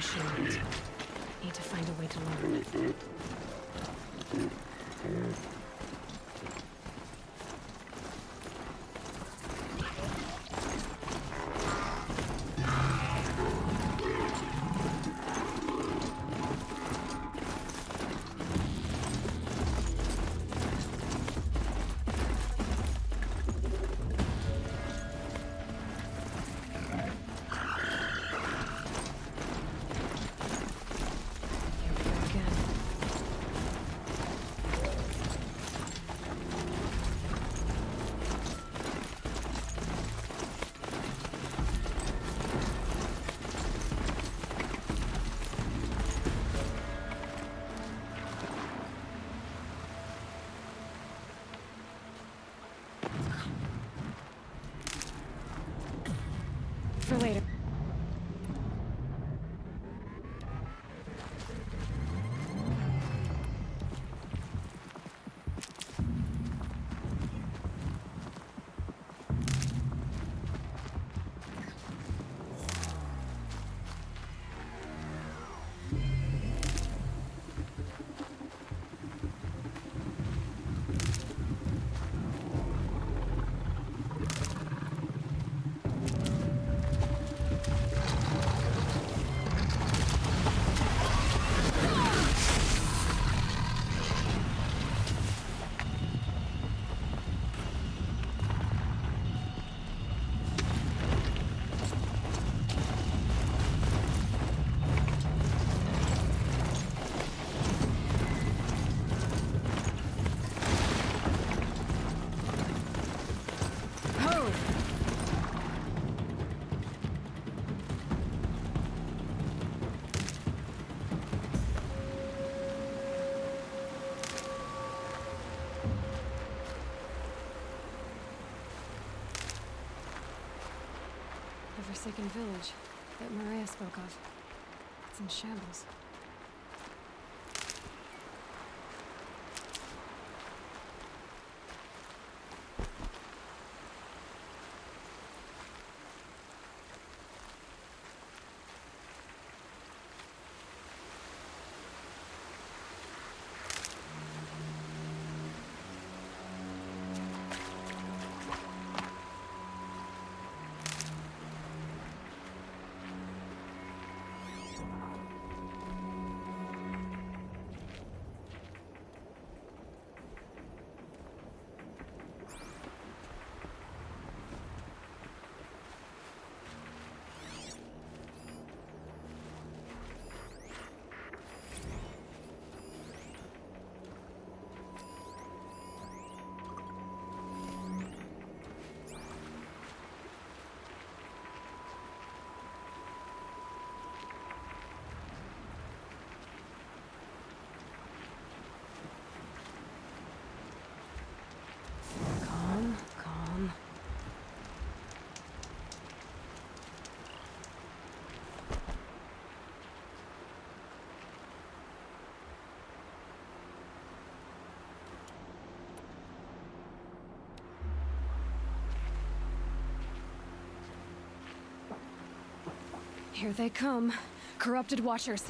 machine it. Need to find a way to learn. For later. The forsaken village that Maria spoke of. It's in shambles. Calm. Here they come. Corrupted Watchers.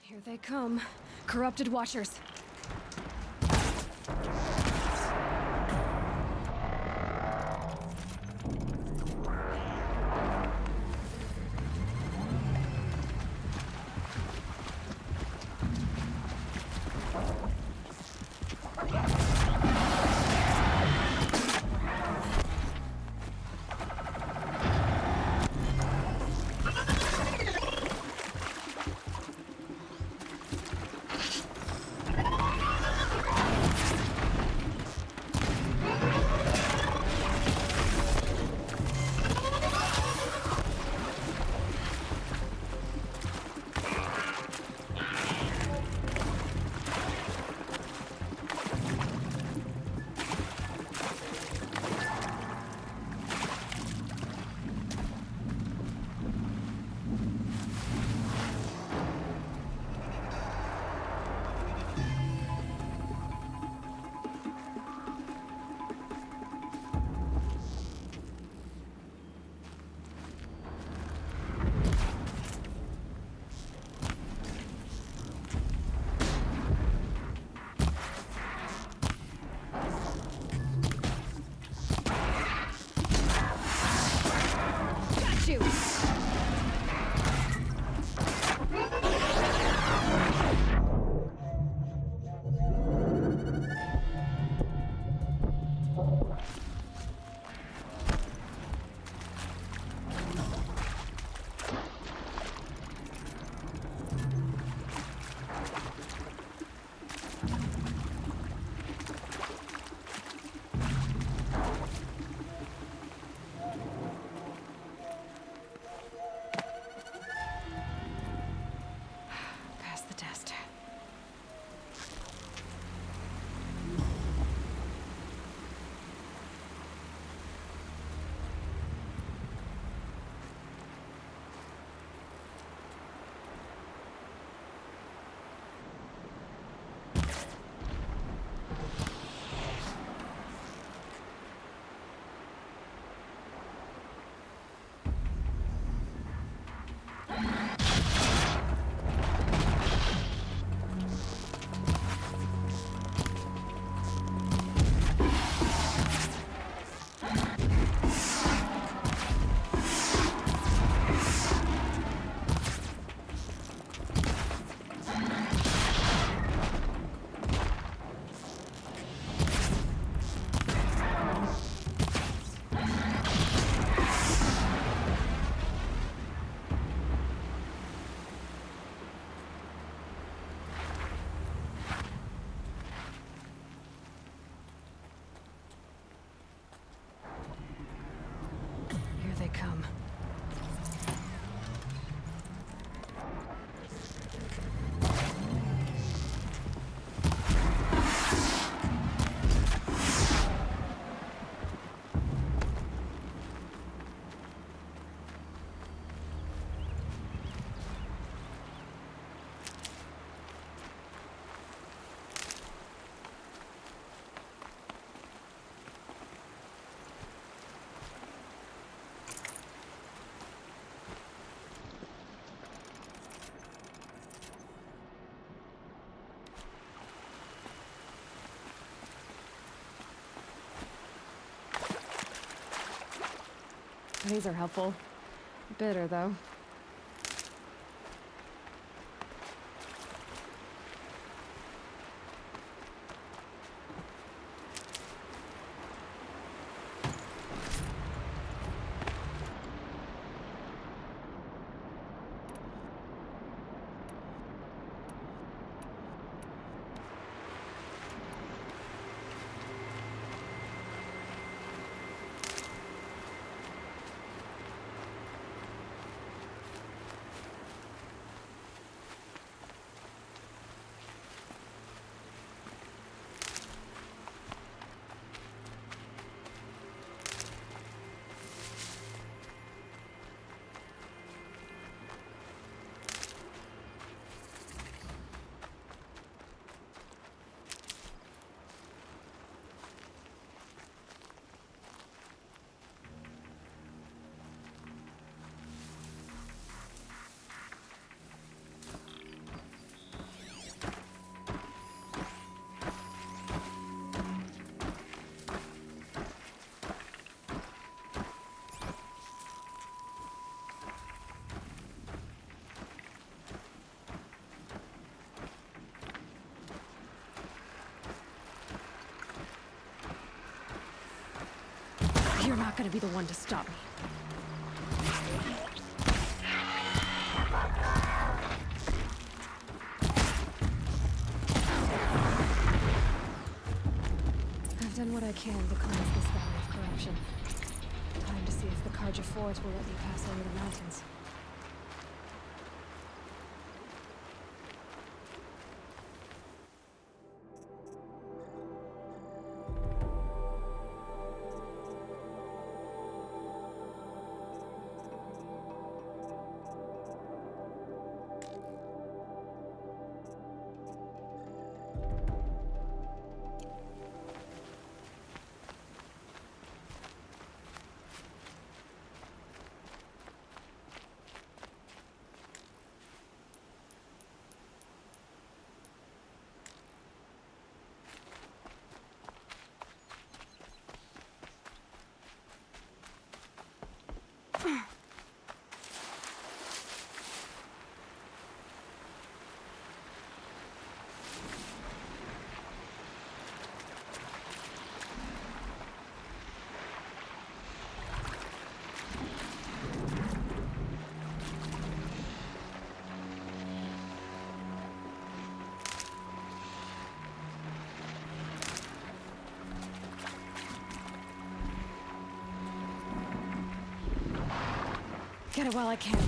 Here they come. Corrupted Watchers. You. Come. These are helpful. Bitter, though. not gonna be the one to stop me. I've done what I can to cleanse this valley of corruption. Time to see if the Karja Forest will let me pass over the mountains. Get it while I can.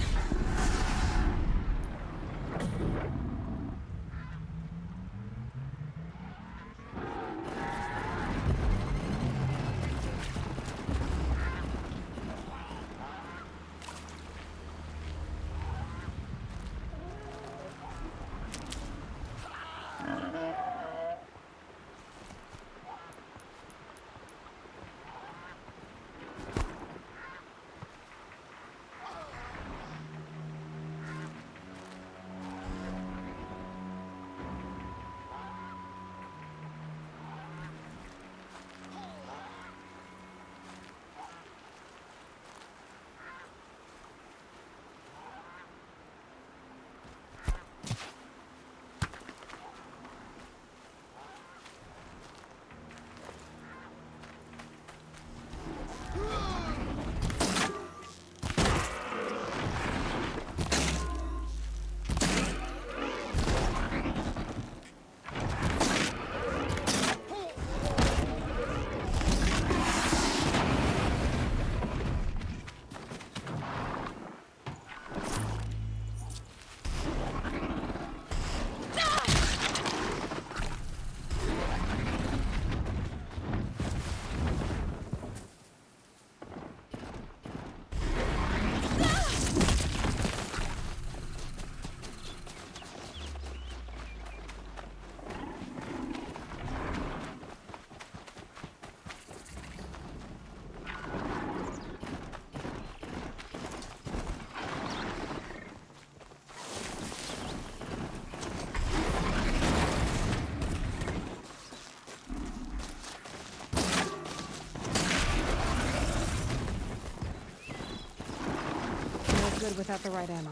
Good without the right ammo.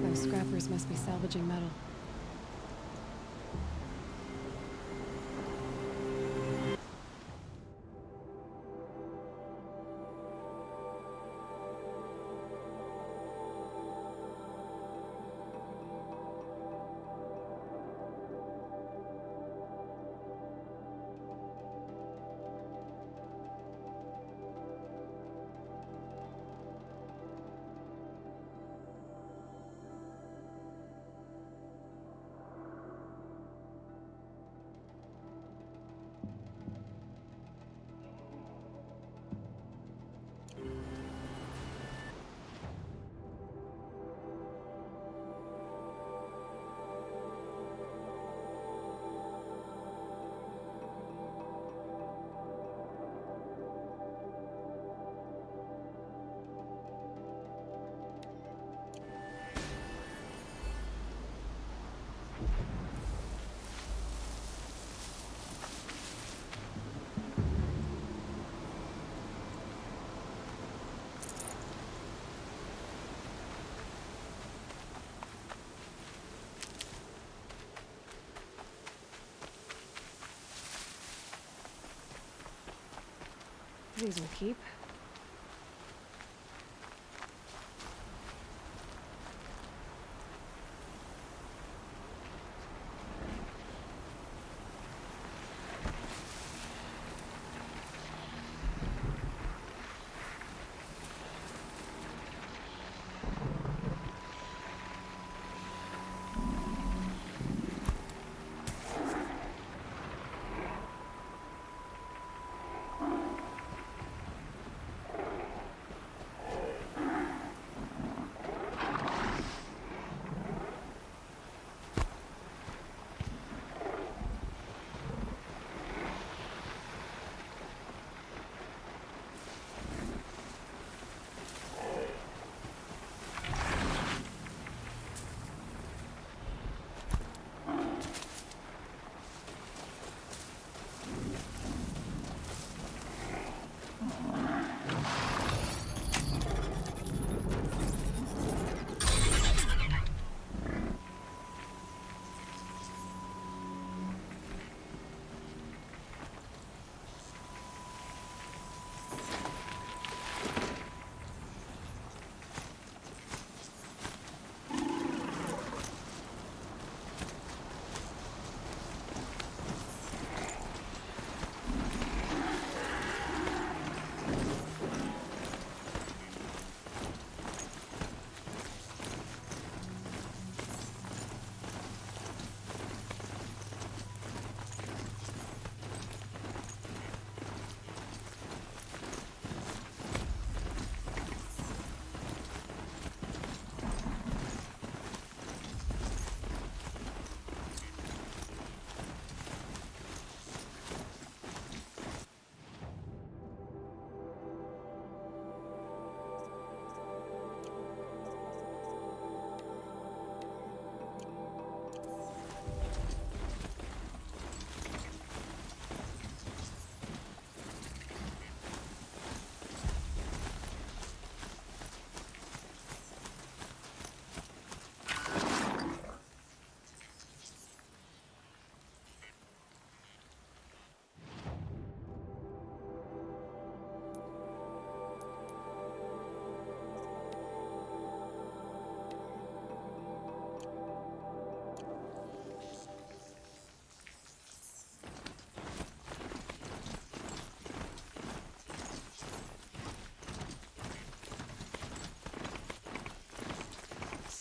Those scrappers must be salvaging metal. These will keep.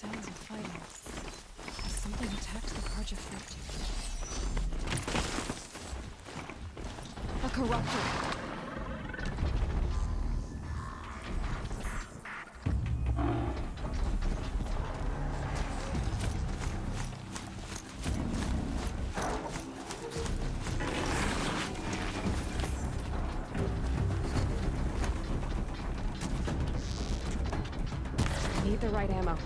Sounds of fighting. Something attacked the Karja fort. A corruptor. Need the right ammo.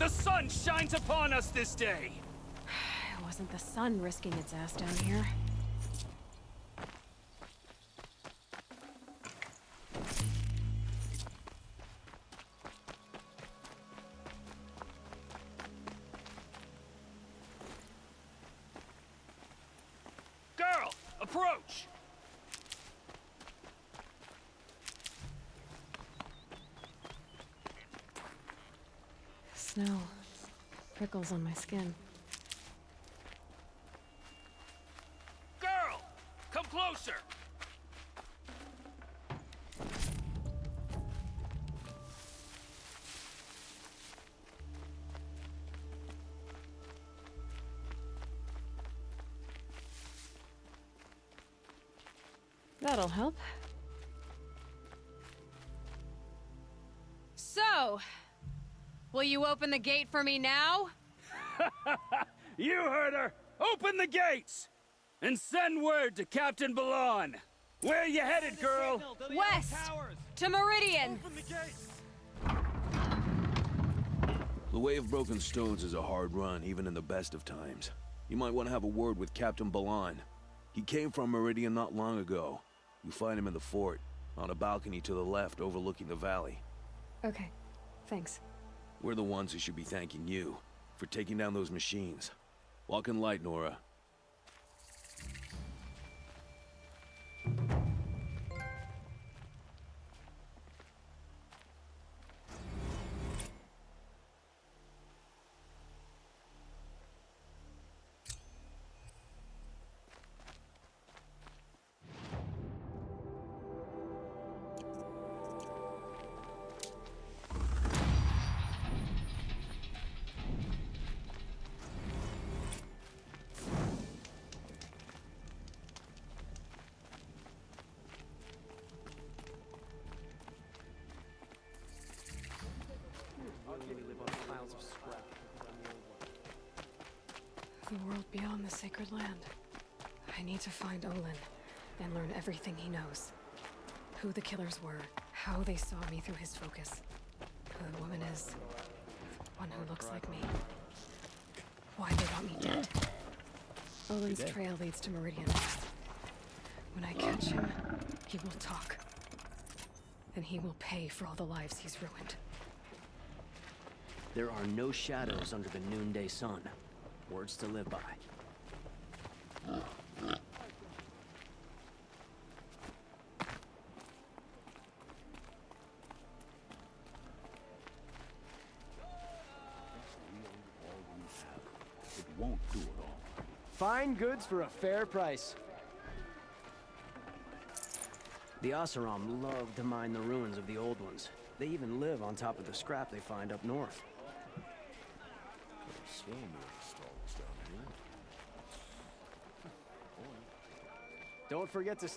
The sun shines upon us this day! It wasn't the sun risking its ass down here. Girl, approach! Snow. Prickles on my skin. Girl, come closer! That'll help. So, will you open the gate for me now? You heard her! Open the gates! And send word to Captain Balon! Where you headed, girl? West! To Meridian! The Way of Broken Stones is a hard run, even in the best of times. You might want to have a word with Captain Balon. He came from Meridian not long ago. You find him in the fort, on a balcony to the left overlooking the valley. Okay, thanks. We're the ones who should be thanking you for taking down those machines. Walk in light, Nora. The world beyond the sacred land. I need to find Olin and learn everything he knows. Who the killers were, how they saw me through his focus, who the woman is, one who looks like me, why they want me dead. Olin's trail leads to Meridian. When I catch him, he will talk. Then he will pay for all the lives he's ruined. There are no shadows under the noonday sun. Words to live by. It won't do it all. Fine goods for a fair price. The Oseram love to mine the ruins of the old ones. They even live on top of the scrap they find up north. Don't forget to...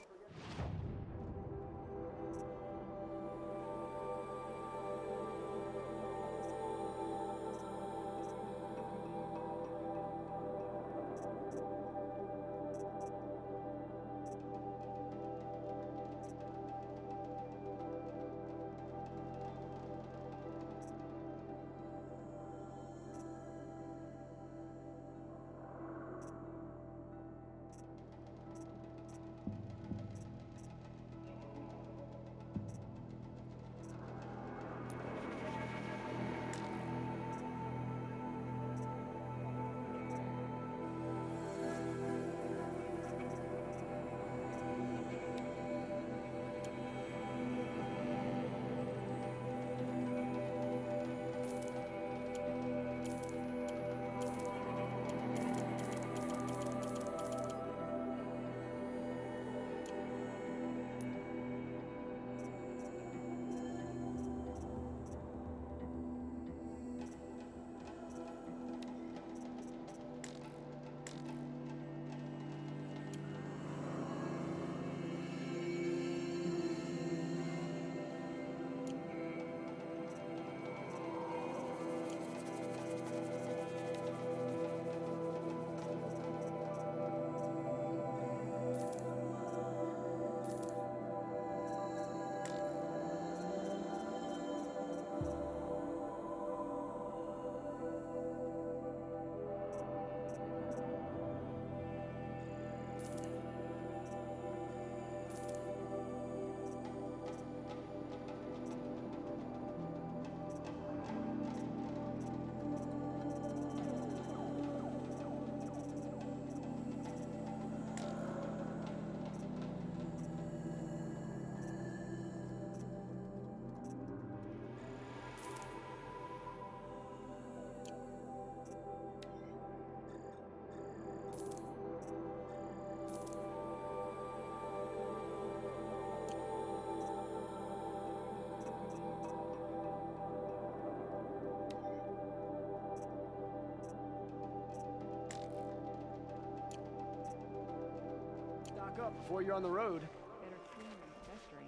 Stock up before you're on the road. Better clean than festering.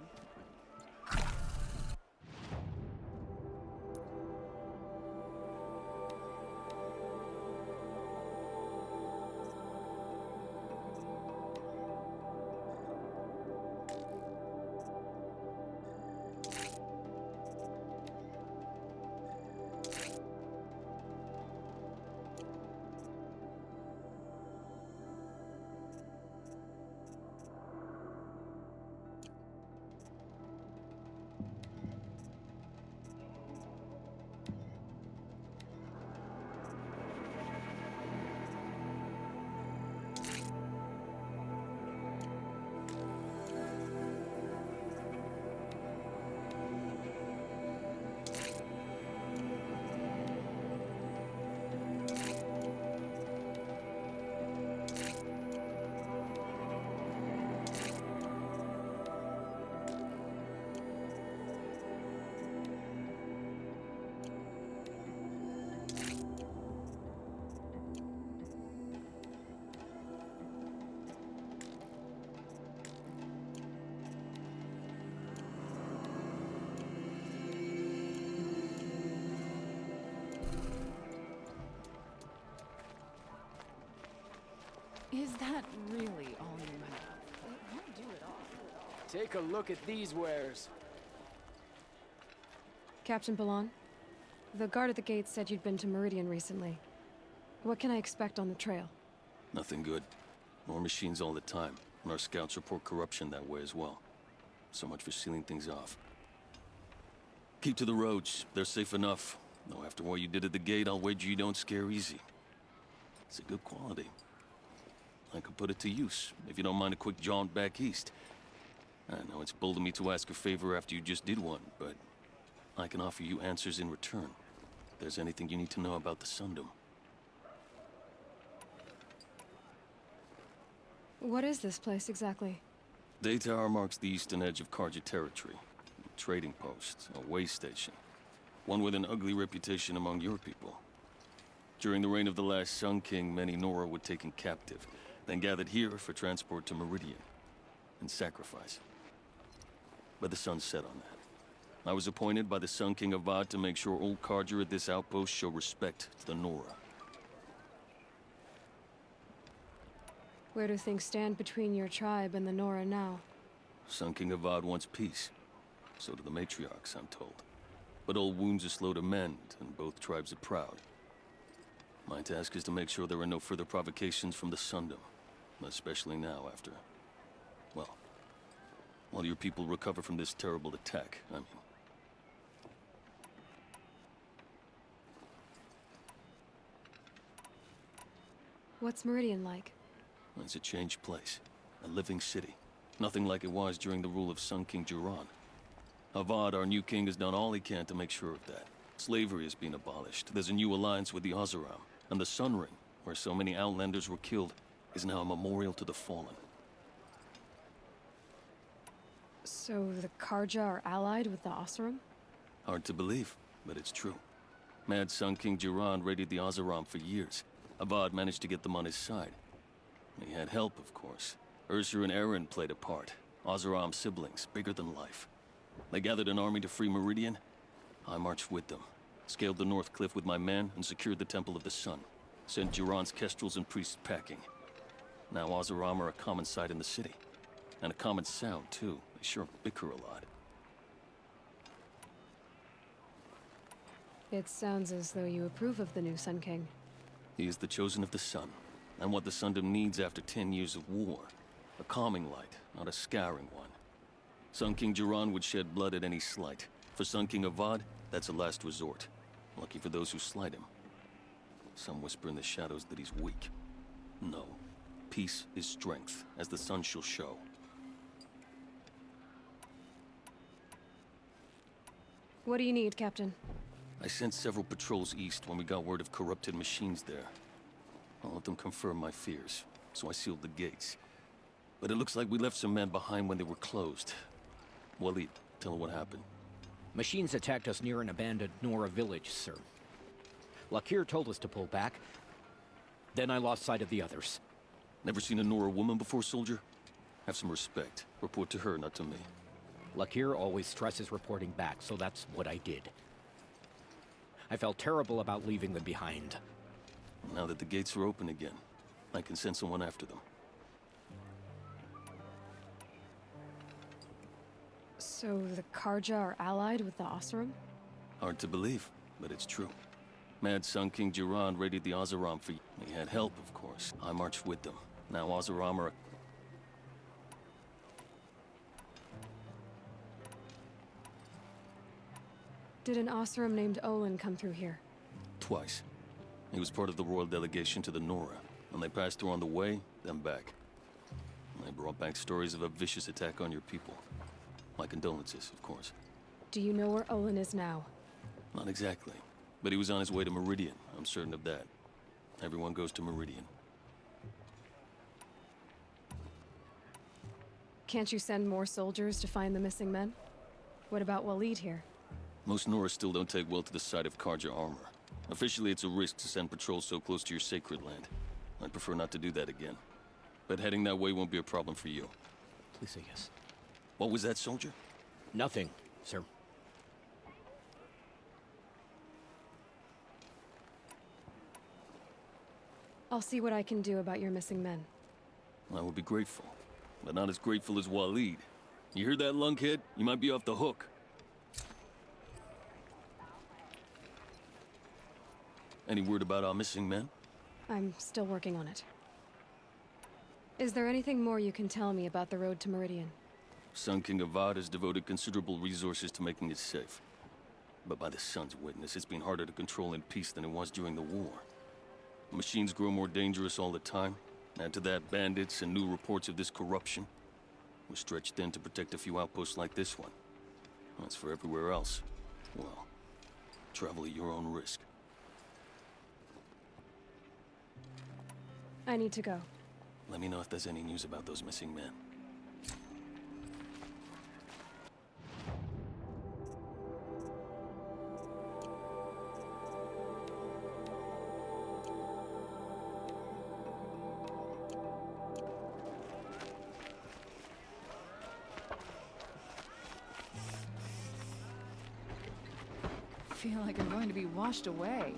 Is that really all you have? It won't do it all. Take a look at these wares. Captain Balon, the guard at the gate said you'd been to Meridian recently. What can I expect on the trail? Nothing good. More machines all the time, and our scouts report corruption that way as well. So much for sealing things off. Keep to the roads. They're safe enough. Though after what you did at the gate, I'll wager you don't scare easy. It's a good quality. I could put it to use, if you don't mind a quick jaunt back east. I know it's bold of me to ask a favor after you just did one, but I can offer you answers in return. If there's anything you need to know about the Sundom. What is this place exactly? Day Tower marks the eastern edge of Karja territory. A trading post, a way station. One with an ugly reputation among your people. During the reign of the last Sun King, many Nora were taken captive, then gathered here for transport to Meridian, and sacrifice. But the sun set on that. I was appointed by the Sun King Avad to make sure old Karja at this outpost show respect to the Nora. Where do things stand between your tribe and the Nora now? Sun King Avad wants peace. So do the matriarchs, I'm told. But old wounds are slow to mend, and both tribes are proud. My task is to make sure there are no further provocations from the Sundom. Especially now after... well, while your people recover from this terrible attack, I mean. What's Meridian like? It's a changed place. A living city. Nothing like it was during the rule of Sun King Jiran. Avad, our new king, has done all he can to make sure of that. Slavery has been abolished. There's a new alliance with the Oseram. And the Sun Ring, where so many Outlanders were killed, is now a memorial to the fallen. So the Karja are allied with the Oseram? Hard to believe, but it's true. Mad Sun King Jiran raided the Oseram for years. Avad managed to get them on his side. He had help, of course. Ursur and Eren played a part. Oseram siblings, bigger than life. They gathered an army to free Meridian. I marched with them. Scaled the North Cliff with my men and secured the Temple of the Sun. Sent Jiran's kestrels and priests packing. Now Oseram are a common sight in the city. And a common sound, too. They sure bicker a lot. It sounds as though you approve of the new Sun King. He is the chosen of the Sun. And what the Sundom needs after 10 years of war. A calming light, not a scouring one. Sun King Jiran would shed blood at any slight. For Sun King Avad, that's a last resort. Lucky for those who slight him. Some whisper in the shadows that he's weak. No. Peace is strength, as the sun shall show. What do you need, Captain? I sent several patrols east when we got word of corrupted machines there. I'll let them confirm my fears, so I sealed the gates. But it looks like we left some men behind when they were closed. Waleed, tell her what happened. Machines attacked us near an abandoned Nora village, sir. Lakir told us to pull back. Then I lost sight of the others. Never seen a Nora woman before, soldier? Have some respect. Report to her, not to me. Lakir always stresses reporting back, so that's what I did. I felt terrible about leaving them behind. Now that the gates are open again, I can send someone after them. So the Karja are allied with the Oseram? Hard to believe, but it's true. Mad Sun King Jiran raided the Oseram for... He had help, of course. I marched with them. Now Oseram are... Did an Oseram named Olin come through here? Twice. He was part of the royal delegation to the Nora, and they passed through on the way, then back. They brought back stories of a vicious attack on your people. My condolences, of course. Do you know where Olin is now? Not exactly, but he was on his way to Meridian, I'm certain of that. Everyone goes to Meridian. Can't you send more soldiers to find the missing men? What about Waleed here? Most Nora still don't take well to the sight of Karja armor. Officially, it's a risk to send patrols so close to your sacred land. I'd prefer not to do that again. But heading that way won't be a problem for you. Please say yes. What was that, soldier? Nothing, sir. I'll see what I can do about your missing men. I would be grateful, but not as grateful as Waleed. You hear that, lunkhead? You might be off the hook. Any word about our missing men? I'm still working on it. Is there anything more you can tell me about the road to Meridian? Sun King Avad has devoted considerable resources to making it safe. But by the Sun's witness, it's been harder to control in peace than it was during the war. Machines grow more dangerous all the time. Add to that bandits and new reports of this corruption. We're stretched thin to protect a few outposts like this one. As for everywhere else, well, travel at your own risk. I need to go. Let me know if there's any news about those missing men. I feel like I'm going to be washed away.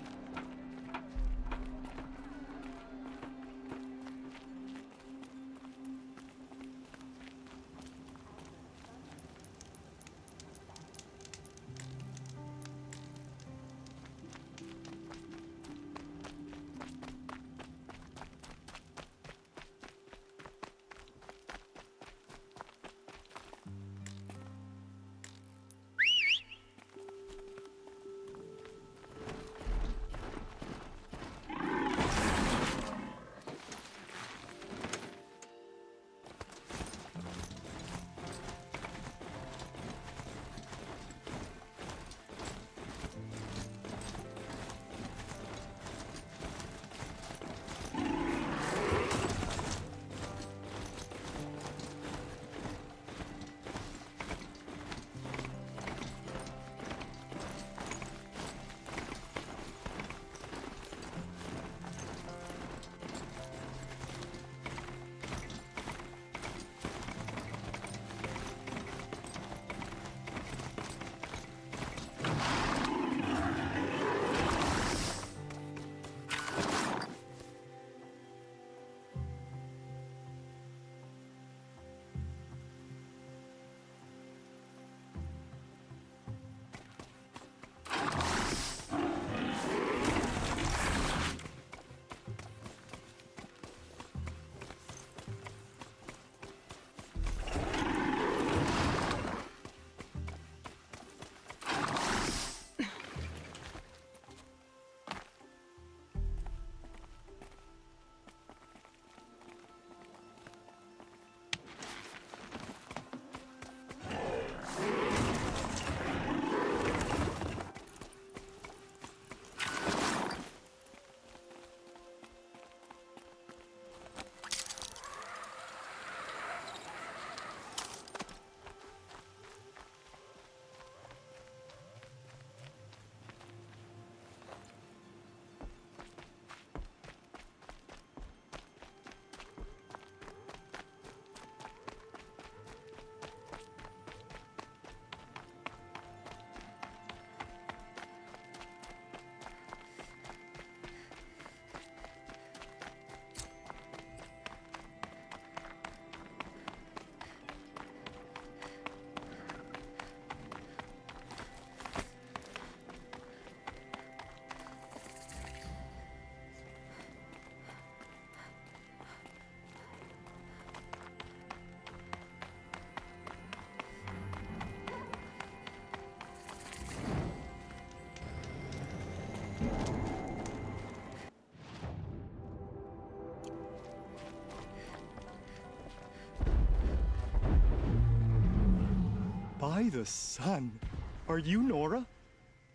By the sun. Are you Nora?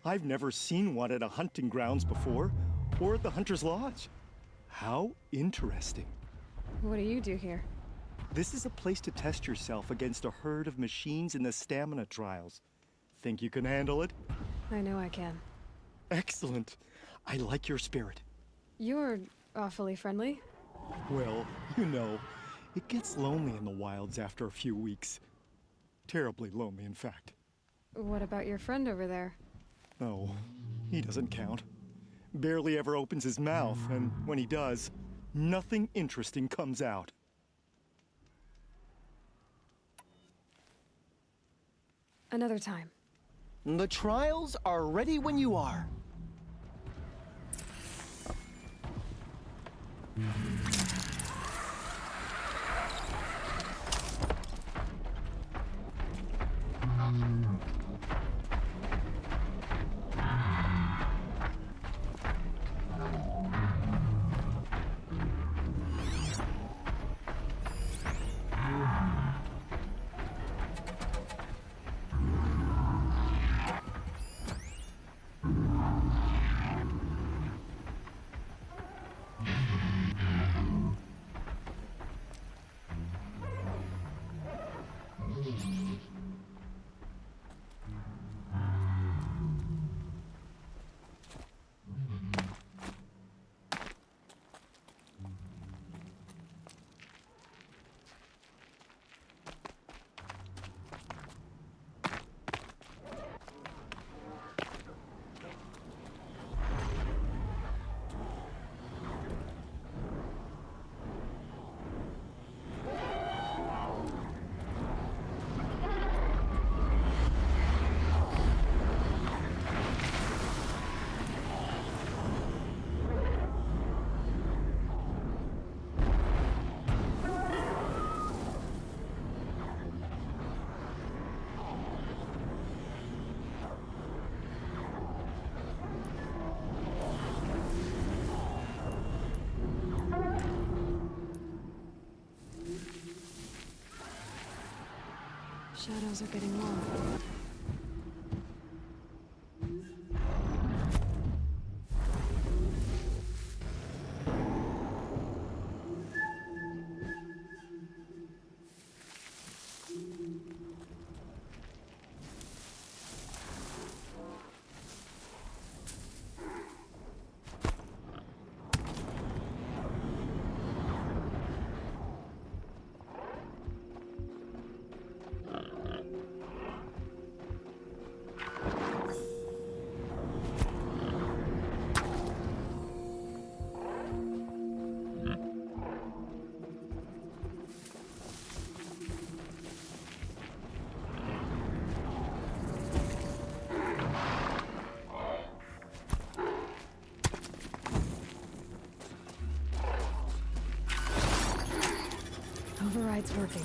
I've never seen one at a hunting grounds before, or at the Hunter's Lodge. How interesting. What do you do here? This is a place to test yourself against a herd of machines in the stamina trials. Think you can handle it? I know I can. Excellent. I like your spirit. You're awfully friendly. Well, you know, it gets lonely in the wilds after a few weeks. Terribly lonely, in fact. What about your friend over there? Oh, he doesn't count. Barely ever opens his mouth, and when he does, nothing interesting comes out. Another time. The trials are ready when you are. Shadows are getting long. Override's working.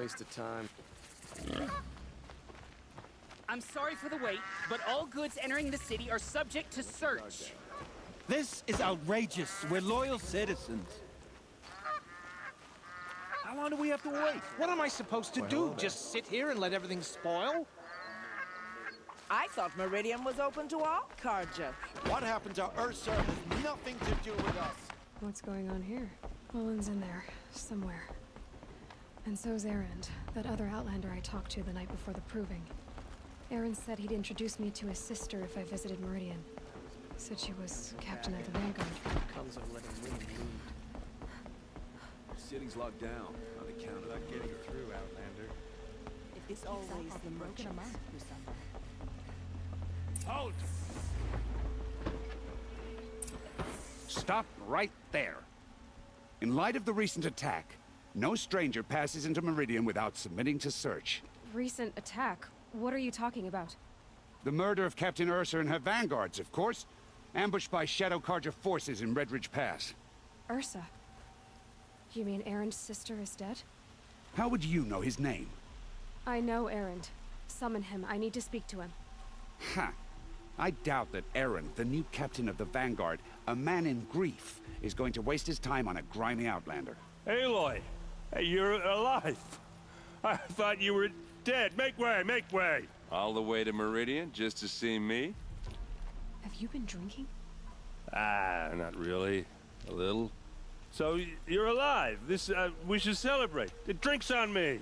waste of time. I'm sorry for the wait, but all goods entering the city are subject to search. This is outrageous. We're loyal citizens. How long do we have to wait? What am I supposed to do? Just sit here and let everything spoil? I thought Meridian was open to all Carja. What happened to Ursa has nothing to do with us. What's going on here? Olin's in there, somewhere. And so's Erend, that other Outlander I talked to the night before the proving. Erend said he'd introduce me to his sister if I visited Meridian. Said she was captain of the Vanguard. Comes of letting women lead. The city's locked down on account of Not getting through, Outlander. It's always the merchants who suffer. Halt! Stop right there. In light of the recent attack, no stranger passes into Meridian without submitting to search. Recent attack? What are you talking about? The murder of Captain Ursa and her vanguards, of course. Ambushed by Shadow Carja forces in Redridge Pass. Ursa? You mean Erend's sister is dead? How would you know his name? I know Erend. Summon him. I need to speak to him. Ha! I doubt that Erend, the new captain of the Vanguard, a man in grief, is going to waste his time on a grimy outlander. Aloy! Hey, you're alive! I thought you were dead. Make way, make way! All the way to Meridian just to see me? Have you been drinking? Ah, not really. A little. So, you're alive. We should celebrate. The drink's on me.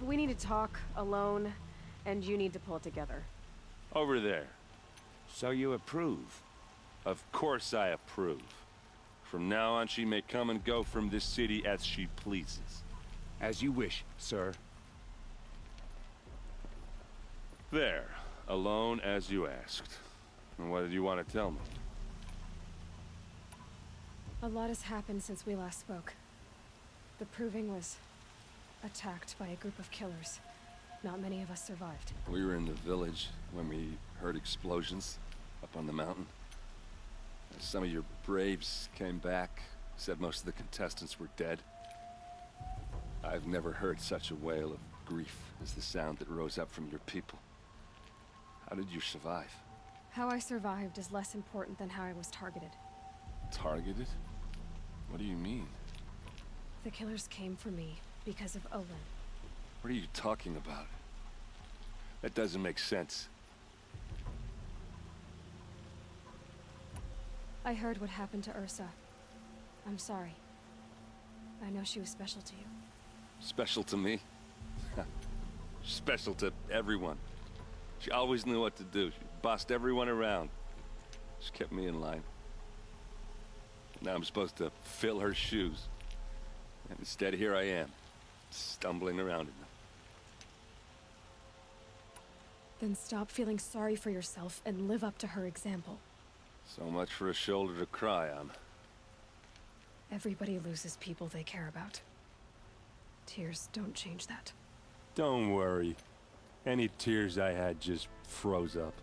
We need to talk, alone, and you need to pull it together. Over there. So you approve? Of course I approve. From now on, she may come and go from this city as she pleases. As you wish, sir. There. Alone as you asked. And what did you want to tell me? A lot has happened since we last spoke. The Proving was attacked by a group of killers. Not many of us survived. We were in the village when we heard explosions up on the mountain. Some of your braves came back, said most of the contestants were dead. I've never heard such a wail of grief as the sound that rose up from your people. How did you survive? How I survived is less important than how I was targeted. Targeted? What do you mean? The killers came for me because of Olin. What are you talking about? That doesn't make sense. I heard what happened to Ursa. I'm sorry. I know she was special to you. Special to me? Special to everyone. She always knew what to do. She bossed everyone around. She kept me in line. Now I'm supposed to fill her shoes. And instead, here I am, stumbling around in them. Then stop feeling sorry for yourself and live up to her example. So much for a shoulder to cry on. Everybody loses people they care about. Tears don't change that. Don't worry. Any tears I had just froze up.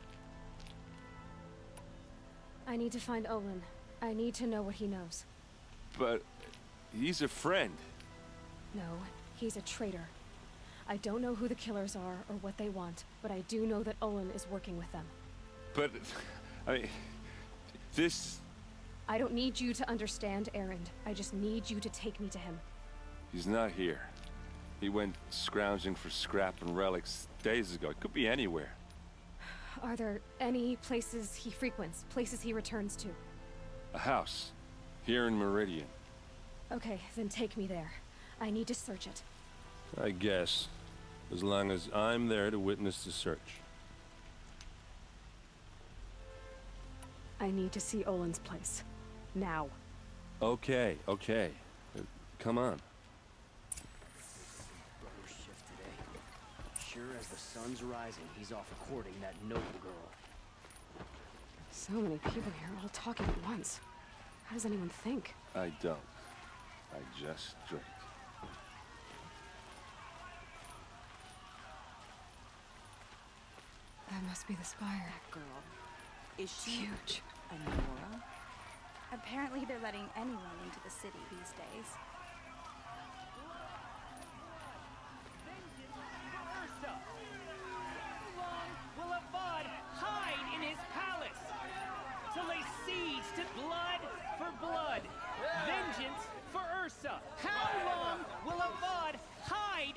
I need to find Olin. I need to know what he knows. But he's a friend. No, he's a traitor. I don't know who the killers are or what they want, but I do know that Olin is working with them. But, I mean, this... I don't need you to understand, Erend. I just need you to take me to him. He's not here. He went scrounging for scrap and relics days ago. It could be anywhere. Are there any places he frequents, places he returns to? A house. Here in Meridian. Okay, then take me there. I need to search it. I guess. As long as I'm there to witness the search. I need to see Olin's place. Now. Okay. Come on. Brother shift today. Sure as the sun's rising, he's off courting that noble girl. So many people here, all talking at once. How does anyone think? I don't. I just drink. That must be the spire. That girl. Is she huge? A Nora? Apparently they're letting anyone into the city these days.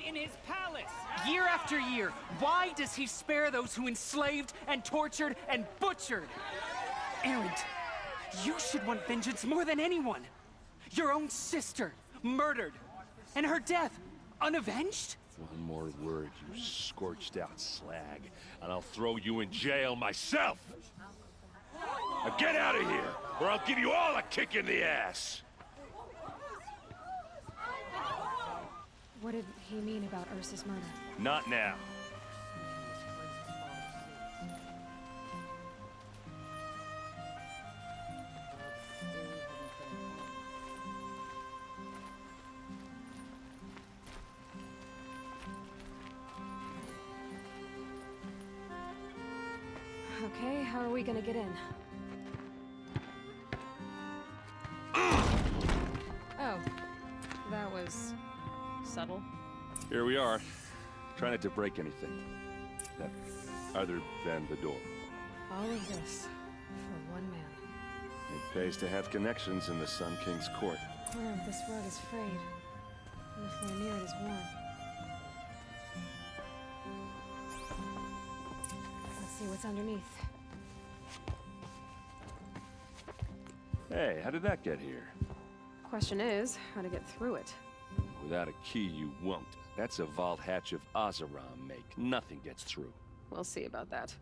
in his palace. Year after year, why does he spare those who enslaved and tortured and butchered? Errant, you should want vengeance more than anyone. Your own sister, murdered, and her death, unavenged? One more word, you scorched out slag, and I'll throw you in jail myself! Now get out of here, or I'll give you all a kick in the ass! What did he mean about Ursa's murder? Not now. Okay, how are we gonna get in? Oh, that was subtle. Here we are. Try not to break anything. That, other than the door. All of this for one man. It pays to have connections in the Sun King's court. Oh, this rug is frayed. And the floor near it is worn. Let's see what's underneath. Hey, how did that get here? Question is, how to get through it. Without a key, you won't. That's a vault hatch of Oseram make. Nothing gets through. We'll see about that.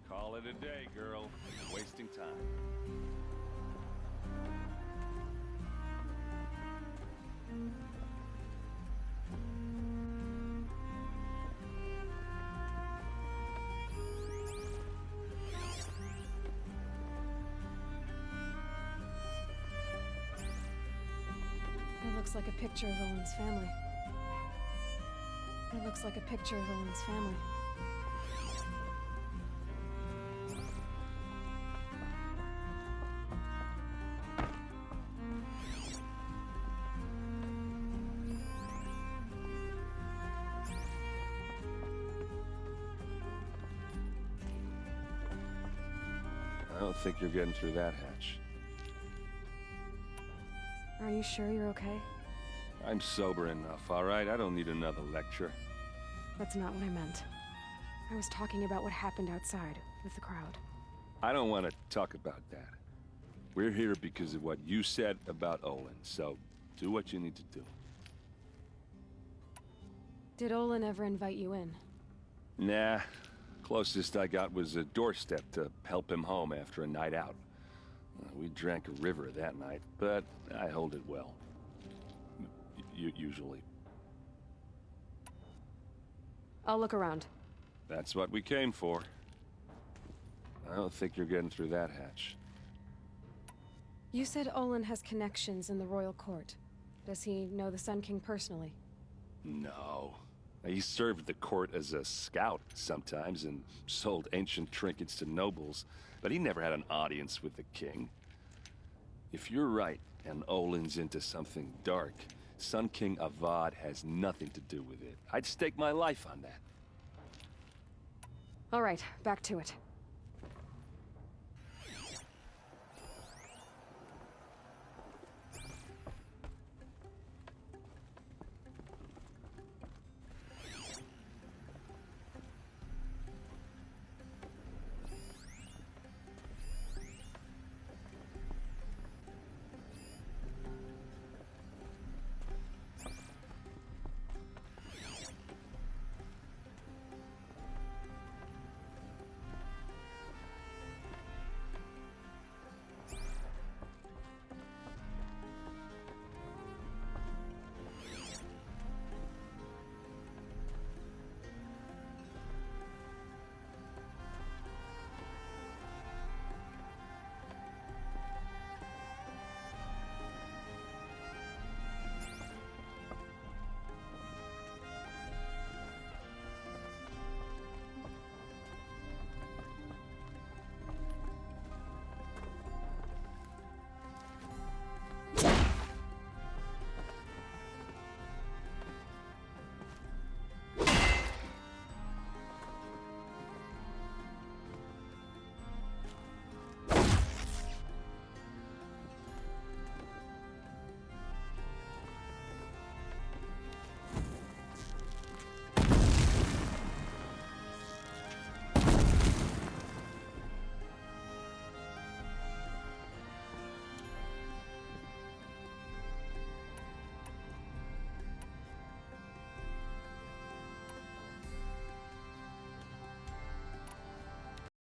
Call it a day, girl. Wasting time. It looks like a picture of Owen's family. It looks like a picture of Owen's family. I don't think you're getting through that hatch. Are you sure you're okay? I'm sober enough, all right? I don't need another lecture. That's not what I meant. I was talking about what happened outside with the crowd. I don't want to talk about that. We're here because of what you said about Olin, so do what you need to do. Did Olin ever invite you in? Nah. Closest I got was a doorstep to help him home after a night out. We drank a river that night, but I hold it well. Usually. I'll look around. That's what we came for. I don't think you're getting through that hatch. You said Olin has connections in the royal court. Does he know the Sun King personally? No. He served the court as a scout sometimes and sold ancient trinkets to nobles, but he never had an audience with the king. If you're right and Olin's into something dark, Sun King Avad has nothing to do with it. I'd stake my life on that. All right, back to it.